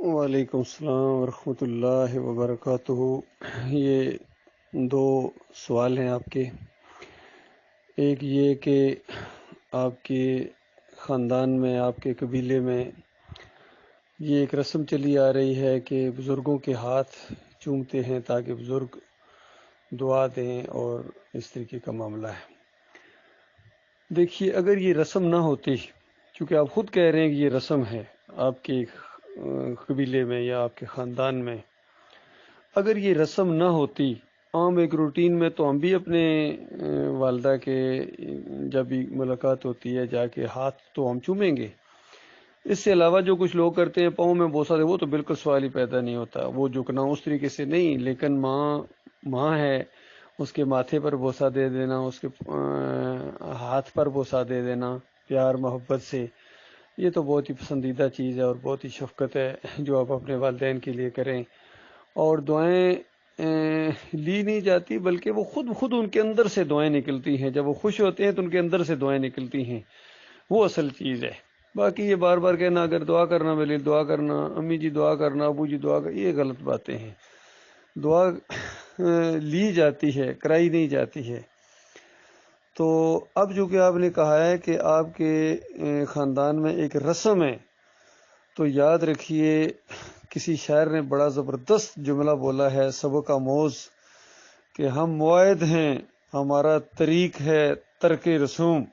وعلیکم السلام ورحمۃ اللہ وبرکاتہ۔ یہ دو سوال ہیں آپ کے۔ ایک یہ کہ آپ کے خاندان میں، آپ کے قبیلے میں یہ ایک رسم چلی آ رہی ہے کہ بزرگوں کے ہاتھ چومتے ہیں تاکہ بزرگ دعا دیں، اور اس طریقے کا معاملہ ہے۔ دیکھیے، اگر یہ رسم نہ ہوتی، چونکہ آپ خود کہہ رہے ہیں کہ یہ رسم ہے آپ کے قبیلے میں یا آپ کے خاندان میں، اگر یہ رسم نہ ہوتی، عام ایک روٹین میں، تو ہم بھی اپنے والدہ کے جب بھی ملاقات ہوتی ہے جا کے ہاتھ تو ہم چومیں گے۔ اس سے علاوہ جو کچھ لوگ کرتے ہیں پاؤں میں بوسہ دے، وہ تو بالکل سوال ہی پیدا نہیں ہوتا، وہ جھکنا اس طریقے سے نہیں، لیکن ماں ہے، اس کے ماتھے پر بوسہ دے دینا، اس کے ہاتھ پر بوسہ دے دینا پیار محبت سے، یہ تو بہت ہی پسندیدہ چیز ہے اور بہت ہی شفقت ہے جو آپ اپنے والدین کے لیے کریں۔ اور دعائیں لی نہیں جاتی، بلکہ وہ خود ان کے اندر سے دعائیں نکلتی ہیں، جب وہ خوش ہوتے ہیں تو ان کے اندر سے دعائیں نکلتی ہیں، وہ اصل چیز ہے۔ باقی یہ بار بار کہنا اگر دعا کرنا میرے لیے دعا کرنا، امی جی دعا کرنا، ابو جی دعا کرنا، یہ غلط باتیں ہیں۔ دعا لی جاتی ہے، کرائی نہیں جاتی ہے۔ تو اب جو کہ آپ نے کہا ہے کہ آپ کے خاندان میں ایک رسم ہے، تو یاد رکھیے کسی شاعر نے بڑا زبردست جملہ بولا ہے، سبق آموز، کہ ہم موعد ہیں ہمارا طریق ہے ترک رسوم،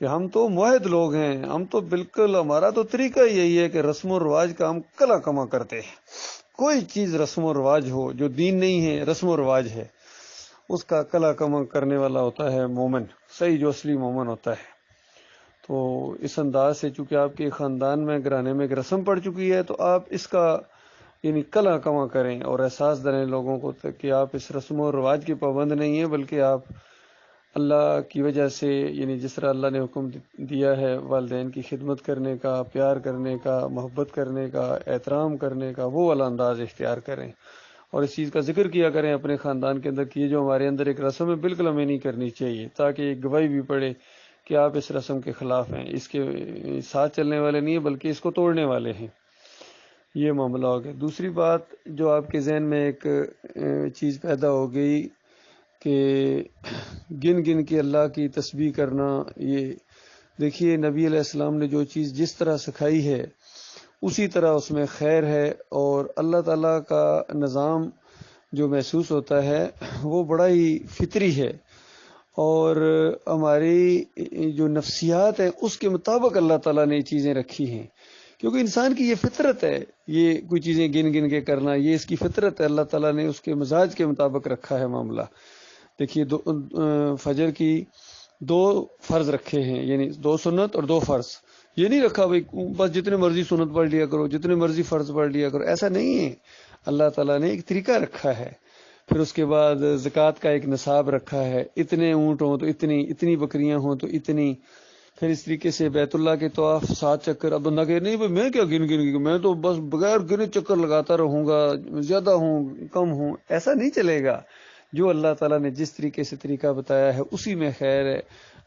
کہ ہم تو موعد لوگ ہیں، ہم تو بالکل ہمارا تو طریقہ یہی ہے کہ رسم و رواج کا ہم کلا کما کرتے ہیں۔ کوئی چیز رسم و رواج ہو جو دین نہیں ہے، رسم و رواج ہے، اس کا کلا کما کرنے والا ہوتا ہے مومن، صحیح جو اصلی مومن ہوتا ہے۔ تو اس انداز سے چونکہ آپ کے خاندان میں گھرانے میں ایک رسم پڑ چکی ہے، تو آپ اس کا یعنی کلا کما کریں اور احساس دلائیں لوگوں کو کہ آپ اس رسم و رواج کے پابند نہیں ہیں، بلکہ آپ اللہ کی وجہ سے، یعنی جس طرح اللہ نے حکم دیا ہے والدین کی خدمت کرنے کا، پیار کرنے کا، محبت کرنے کا، احترام کرنے کا، وہ والا انداز اختیار کریں، اور اس چیز کا ذکر کیا کریں اپنے خاندان کے اندر کہ یہ جو ہمارے اندر ایک رسم ہے بالکل ہمیں نہیں کرنی چاہیے، تاکہ ایک گواہی بھی پڑے کہ آپ اس رسم کے خلاف ہیں، اس کے ساتھ چلنے والے نہیں ہیں بلکہ اس کو توڑنے والے ہیں۔ یہ معاملہ ہو گیا۔ دوسری بات جو آپ کے ذہن میں ایک چیز پیدا ہو گئی کہ گن گن کے اللہ کی تسبیح کرنا، یہ دیکھیے نبی علیہ السلام نے جو چیز جس طرح سکھائی ہے اسی طرح اس میں خیر ہے، اور اللہ تعالیٰ کا نظام جو محسوس ہوتا ہے وہ بڑا ہی فطری ہے، اور ہماری جو نفسیات ہیں اس کے مطابق اللہ تعالیٰ نے یہ چیزیں رکھی ہیں، کیونکہ انسان کی یہ فطرت ہے، یہ کوئی چیزیں گن گن کے کرنا، یہ اس کی فطرت ہے، اللہ تعالیٰ نے اس کے مزاج کے مطابق رکھا ہے معاملہ۔ دیکھیے فجر کی 2 فرض رکھے ہیں، یعنی 2 سنت اور 2 فرض، یہ نہیں رکھا بھائی بس جتنے مرضی سنت پڑھ لیا کرو، جتنے مرضی فرض پڑھ لیا کرو، ایسا نہیں ہے۔ اللہ تعالیٰ نے ایک طریقہ رکھا ہے۔ پھر اس کے بعد زکوٰۃ کا ایک نصاب رکھا ہے، اتنے اونٹ ہوں تو اتنی بکریاں ہوں تو اتنی، پھر اس طریقے سے بیت اللہ کے طواف 7 چکر۔ اب بندہ کہ نہیں بھائی میں کیا گن کے، میں تو بس بغیر گنے چکر لگاتا رہوں گا، زیادہ ہوں کم ہوں، ایسا نہیں چلے گا۔ جو اللہ تعالیٰ نے جس طریقے سے طریقہ بتایا ہے اسی میں خیر ہے۔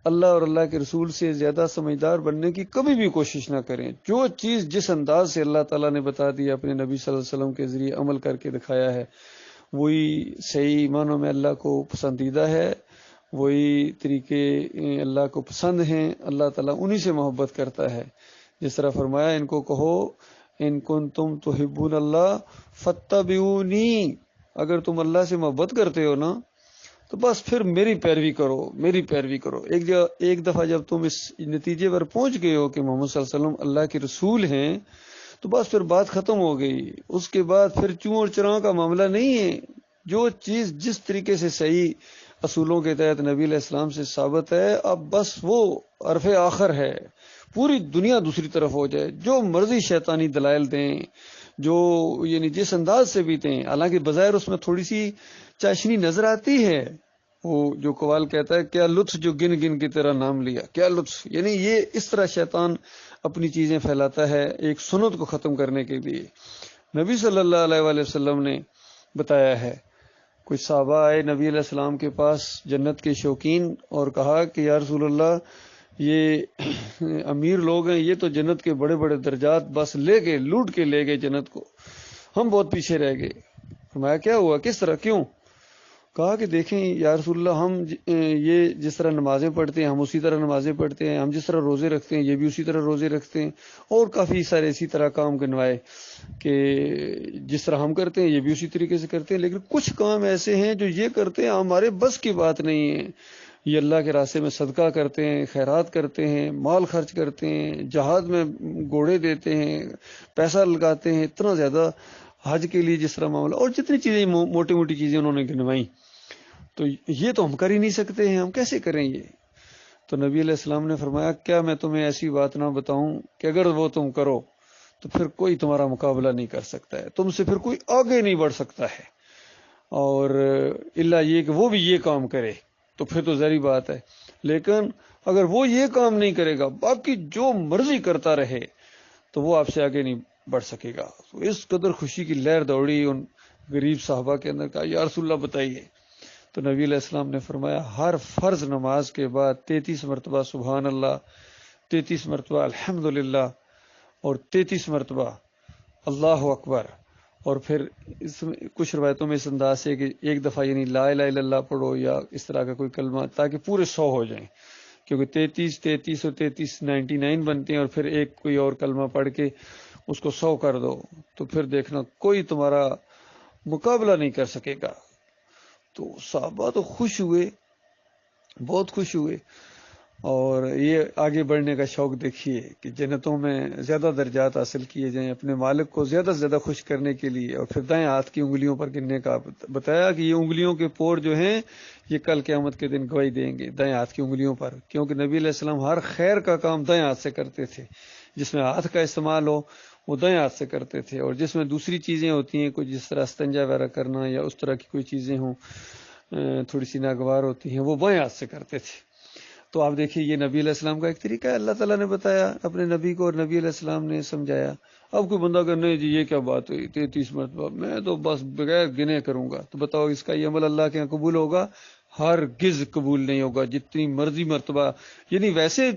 اللہ اور اللہ کے رسول سے زیادہ سمجھدار بننے کی کبھی بھی کوشش نہ کریں۔ جو چیز جس انداز سے اللہ تعالیٰ نے بتا دی اپنے نبی صلی اللہ علیہ وسلم کے ذریعے عمل کر کے دکھایا ہے، وہی صحیح معنوں میں اللہ کو پسندیدہ ہے، وہی طریقے اللہ کو پسند ہیں، اللہ تعالیٰ انہی سے محبت کرتا ہے۔ جس طرح فرمایا ان کو کہو ان کنتم تحبون اللہ فاتبعونی، اگر تم اللہ سے محبت کرتے ہو نا تو بس پھر میری پیروی کرو، میری پیروی کرو۔ ایک دفعہ جب تم اس نتیجے پر پہنچ گئے ہو کہ محمد صلی اللہ علیہ وسلم اللہ کے رسول ہیں، تو بس پھر بات ختم ہو گئی۔ اس کے بعد پھر چوں اور چراں کا معاملہ نہیں ہے۔ جو چیز جس طریقے سے صحیح اصولوں کے تحت نبی علیہ السلام سے ثابت ہے، اب بس وہ عرف آخر ہے، پوری دنیا دوسری طرف ہو جائے، جو مرضی شیطانی دلائل دیں، جو یعنی جس انداز سے بھی دیں، حالانکہ بظاہر اس میں تھوڑی سی چاشنی نظر آتی ہے۔ وہ جو قوال کہتا ہے کیا لطف جو گن گن کی تیرا نام لیا، کیا لطف، یعنی یہ اس طرح شیطان اپنی چیزیں پھیلاتا ہے ایک سنت کو ختم کرنے کے لیے۔ نبی صلی اللہ علیہ وآلہ وسلم نے بتایا ہے، کچھ صحابہ آئے نبی علیہ السلام کے پاس جنت کے شوقین اور کہا کہ یا رسول اللہ یہ امیر لوگ ہیں، یہ تو جنت کے بڑے بڑے درجات بس لے گئے، لوٹ کے لے گئے جنت کو، ہم بہت پیچھے رہ گئے۔ فرمایا کیا ہوا، کس طرح، کیوں؟ کہا کہ دیکھیں یا رسول اللہ، ہم یہ جس طرح نمازیں پڑھتے ہیں ہم اسی طرح نمازیں پڑھتے ہیں، ہم جس طرح روزے رکھتے ہیں یہ بھی اسی طرح روزے رکھتے ہیں، اور کافی سارے اسی طرح کام گنوائے کہ جس طرح ہم کرتے ہیں یہ بھی اسی طریقے سے کرتے ہیں، لیکن کچھ کام ایسے ہیں جو یہ کرتے ہیں ہمارے بس کی بات نہیں ہے۔ یہ اللہ کے راستے میں صدقہ کرتے ہیں، خیرات کرتے ہیں، مال خرچ کرتے ہیں، جہاد میں گھوڑے دیتے ہیں، پیسہ لگاتے ہیں، اتنا زیادہ حج کے لیے جس طرح معاملہ، اور جتنی چیزیں موٹی موٹی چیزیں انہوں نے گنوائیں، تو یہ تو ہم کر ہی نہیں سکتے ہیں، ہم کیسے کریں یہ؟ تو نبی علیہ السلام نے فرمایا کیا میں تمہیں ایسی بات نہ بتاؤں کہ اگر وہ تم کرو تو پھر کوئی تمہارا مقابلہ نہیں کر سکتا ہے، تم سے پھر کوئی آگے نہیں بڑھ سکتا ہے، اور الا یہ کہ وہ بھی یہ کام کرے تو پھر تو ظاہری بات ہے، لیکن اگر وہ یہ کام نہیں کرے گا باقی جو مرضی کرتا رہے تو وہ آپ سے آگے نہیں بڑھ سکے گا۔ تو اس قدر خوشی کی لہر دوڑی ان غریب صحابہ کے اندر، کہا یا رسول اللہ بتائیے۔ تو نبی علیہ السلام نے فرمایا ہر فرض نماز کے بعد 33 مرتبہ سبحان اللہ، 33 مرتبہ الحمدللہ، اور 33 مرتبہ اللہ اکبر، اور پھر کچھ روایتوں میں اس انداز سے کہ ایک دفعہ یعنی لا الہ الا اللہ پڑھو یا اس طرح کا کوئی کلمہ، تاکہ پورے 100 ہو جائیں، کیونکہ 33 اور 33 99 بنتے ہیں، اور پھر ایک کوئی اور کلمہ پڑھ کے اس کو 100 کر دو تو پھر دیکھنا کوئی تمہارا مقابلہ نہیں کر سکے گا۔ تو صحابہ تو خوش ہوئے، بہت خوش ہوئے، اور یہ آگے بڑھنے کا شوق دیکھیے کہ جنتوں میں زیادہ درجات حاصل کیے جائیں، اپنے مالک کو زیادہ سے زیادہ خوش کرنے کے لیے۔ اور پھر دائیں ہاتھ کی انگلیوں پر گننے کا بتایا کہ یہ انگلیوں کے پور جو ہیں یہ کل قیامت کے دن گواہی دیں گے دائیں ہاتھ کی انگلیوں پر، کیونکہ نبی علیہ السلام ہر خیر کا کام دائیں ہاتھ سے کرتے تھے، جس میں ہاتھ کا استعمال ہو وہ دائیں ہاتھ سے کرتے تھے، اور جس میں دوسری چیزیں ہوتی ہیں کوئی جس طرح استنجا وغیرہ کرنا یا اس طرح کی کوئی چیزیں ہوں تھوڑی سی ناگوار ہوتی ہیں وہ بائیں ہاتھ سے کرتے تھے۔ تو آپ دیکھیے یہ نبی علیہ السلام کا ایک طریقہ ہے، اللہ تعالیٰ نے بتایا اپنے نبی کو، اور نبی علیہ السلام نے سمجھایا۔ اب کوئی بندہ کہ نہیں جی یہ کیا بات ہوئی 33 مرتبہ، میں تو بس بغیر گنے کروں گا، تو بتاؤ اس کا یہ عمل اللہ کے یہاں قبول ہوگا؟ ہرگز قبول نہیں ہوگا، جتنی مرضی مرتبہ، یعنی ویسے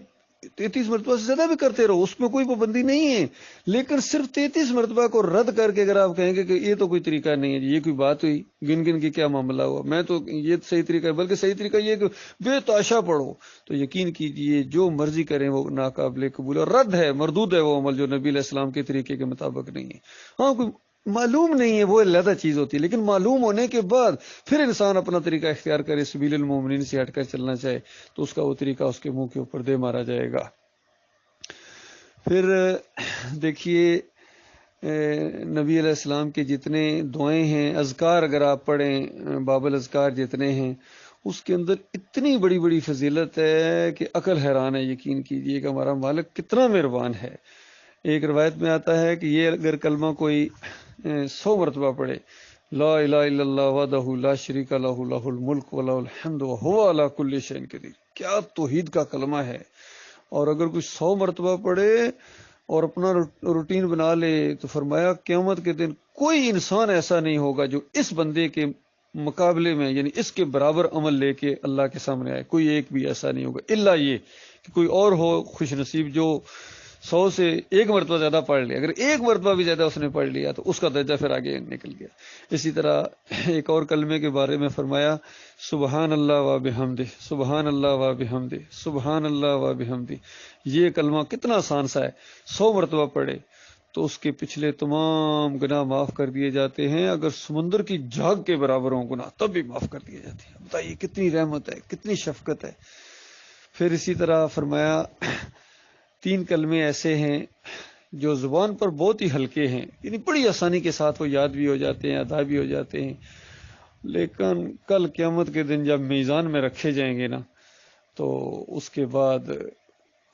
33 مرتبہ سے زیادہ بھی کرتے رہو، اس میں کوئی پابندی نہیں ہے، لیکن صرف 33 مرتبہ کو رد کر کے اگر آپ کہیں گے کہ یہ تو کوئی طریقہ نہیں ہے، یہ کوئی بات ہوئی، گن گن کے کیا معاملہ ہوا، میں تو یہ صحیح طریقہ ہے، بلکہ صحیح طریقہ یہ کہ بے تاشا پڑھو، تو یقین کیجئے جو مرضی کریں وہ ناقابل قبول اور رد ہے، مردود ہے وہ عمل جو نبی علیہ السلام کے طریقے کے مطابق نہیں ہے۔ ہاں کوئی معلوم نہیں ہے وہ علیحدہ چیز ہوتی ہے، لیکن معلوم ہونے کے بعد پھر انسان اپنا طریقہ اختیار کرے، سبیل المومنین سے ہٹ کر چلنا چاہے تو اس کا وہ طریقہ اس کے منہ کے اوپر دے مارا جائے گا۔ پھر دیکھیے نبی علیہ السلام کے جتنے دعائیں ہیں، اذکار اگر آپ پڑھیں، باب الاذکار جتنے ہیں، اس کے اندر اتنی بڑی بڑی فضیلت ہے کہ عقل حیران ہے، یقین کیجئے کہ ہمارا مالک کتنا مہربان ہے۔ ایک روایت میں آتا ہے کہ یہ اگر کلمہ کوئی 100 مرتبہ پڑھے، لا الہ الا اللہ وحدہ لا شریک لہ لہ الملک ولہ الحمد وہو علی کل شیء قدیر، کیا توحید کا کلمہ ہے۔ اور اگر کوئی 100 مرتبہ پڑھے اور اپنا روٹین بنا لے تو فرمایا قیامت کے دن کوئی انسان ایسا نہیں ہوگا جو اس بندے کے مقابلے میں یعنی اس کے برابر عمل لے کے اللہ کے سامنے آئے، کوئی ایک بھی ایسا نہیں ہوگا، الا یہ کہ کوئی اور ہو خوش نصیب جو 100 سے ایک مرتبہ زیادہ پڑھ لے، اگر ایک مرتبہ بھی زیادہ اس نے پڑھ لیا تو اس کا درجہ پھر آگے نکل گیا۔ اسی طرح ایک اور کلمے کے بارے میں فرمایا سبحان اللہ و بحمدہ، سبحان اللہ و بحمدہ، سبحان اللہ و بحمدہ۔ یہ کلمہ کتنا آسان سا ہے، 100 مرتبہ پڑھے تو اس کے پچھلے تمام گناہ معاف کر دیے جاتے ہیں، اگر سمندر کی جھاگ کے برابر ہوں گناہ تب بھی معاف کر دیے جاتے ہیں۔ بتائیے کتنی رحمت ہے، کتنی شفقت ہے۔ پھر اسی طرح فرمایا 3 کلمے ایسے ہیں جو زبان پر بہت ہی ہلکے ہیں، یعنی بڑی آسانی کے ساتھ وہ یاد بھی ہو جاتے ہیں، ادا بھی ہو جاتے ہیں، لیکن کل قیامت کے دن جب میزان میں رکھے جائیں گے نا تو اس کے بعد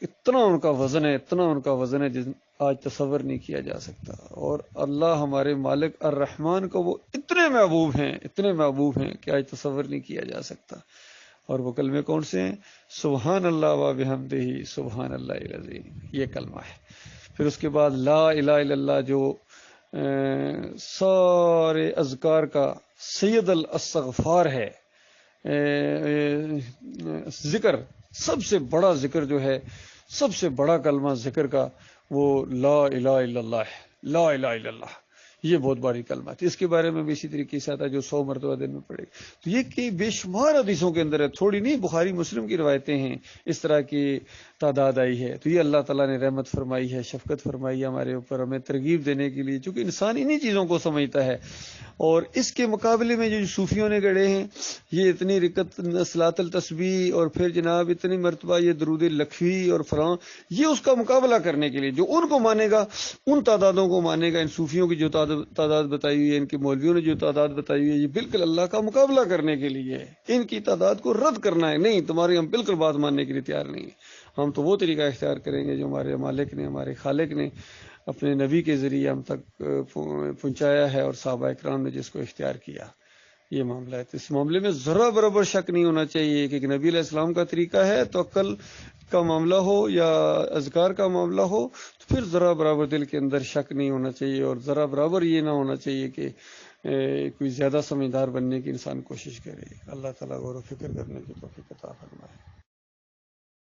اتنا ان کا وزن ہے، اتنا ان کا وزن ہے جس آج تصور نہیں کیا جا سکتا۔ اور اللہ ہمارے مالک الرحمن کو وہ اتنے محبوب ہیں، اتنے محبوب ہیں کہ آج تصور نہیں کیا جا سکتا۔ اور وہ کلمے کون سے ہیں؟ سبحان اللہ و بحمدہ سبحان اللہ العظیم، یہ کلمہ ہے۔ پھر اس کے بعد لا الہ الا اللہ جو سارے اذکار کا سید الاستغفار ہے، ذکر سب سے بڑا ذکر جو ہے، سب سے بڑا کلمہ ذکر کا وہ لا الہ الا اللہ ہے، لا الہ الا اللہ، یہ بہت بڑی کلمہ ہے۔ اس کے بارے میں بھی اسی طریقے سے آتا ہے جو 100 مرتبہ دن میں پڑھے گا۔ تو یہ کہ بے شمار حدیثوں کے اندر ہے، تھوڑی نہیں، بخاری مسلم کی روایتیں ہیں، اس طرح کی تعداد آئی ہے۔ تو یہ اللہ تعالیٰ نے رحمت فرمائی ہے، شفقت فرمائی ہے ہمارے اوپر، ہمیں ترغیب دینے کے لیے، چونکہ انسان انہی چیزوں کو سمجھتا ہے۔ اور اس کے مقابلے میں جو صوفیوں نے گڑے ہیں، یہ اتنی رکت صلاۃ التسبیح اور پھر جناب اتنی مرتبہ یہ درود لکھوی اور فلاں، یہ اس کا مقابلہ کرنے کے لیے جو ان کو مانے گا، ان تعدادوں کو مانے گا، ان صوفیوں کی جو تعداد بتائی ہوئی ہے، ان کے مولویوں نے جو تعداد بتائی ہوئی ہے، یہ بالکل اللہ کا مقابلہ کرنے کے لیے ہے، ان کی تعداد کو رد کرنا ہے۔ نہیں، تمہاری ہم بالکل بات ماننے کے لیے تیار نہیں ہیں، ہم تو وہ طریقہ اختیار کریں گے جو ہمارے مالک نے، ہمارے خالق نے اپنے نبی کے ذریعے ہم تک پہنچایا ہے، اور صحابہ اکرام نے جس کو اختیار کیا۔ یہ معاملہ ہے، تو اس معاملے میں ذرا برابر شک نہیں ہونا چاہیے کہ نبی علیہ السلام کا طریقہ ہے تو عقل کا معاملہ ہو یا اذکار کا معاملہ ہو، تو پھر ذرا برابر دل کے اندر شک نہیں ہونا چاہیے، اور ذرا برابر یہ نہ ہونا چاہیے کہ کوئی زیادہ سمجھدار بننے کی انسان کوشش کرے۔ اللہ تعالیٰ غور و فکر کرنے کی توفیق عطا فرمائے۔